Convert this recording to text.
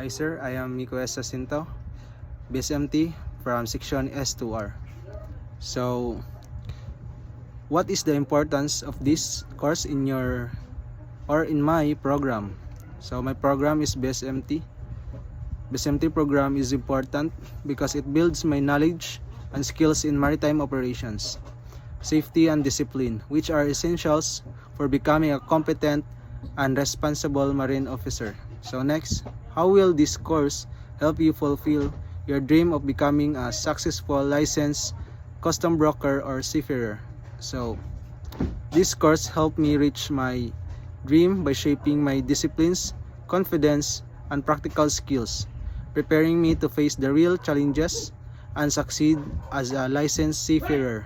Hi sir, I am Miko S. Jacinto, BSMT from Section S2R. So, what is the importance of this course in your or in my program? So, my program is BSMT. BSMT program is important because it builds my knowledge and skills in maritime operations, safety and discipline, which are essentials for becoming a competent and responsible marine officer. So next, how will this course help you fulfill your dream of becoming a successful licensed custom broker or seafarer? So this course helped me reach my dream by shaping my disciplines, confidence, and practical skills, preparing me to face the real challenges and succeed as a licensed seafarer.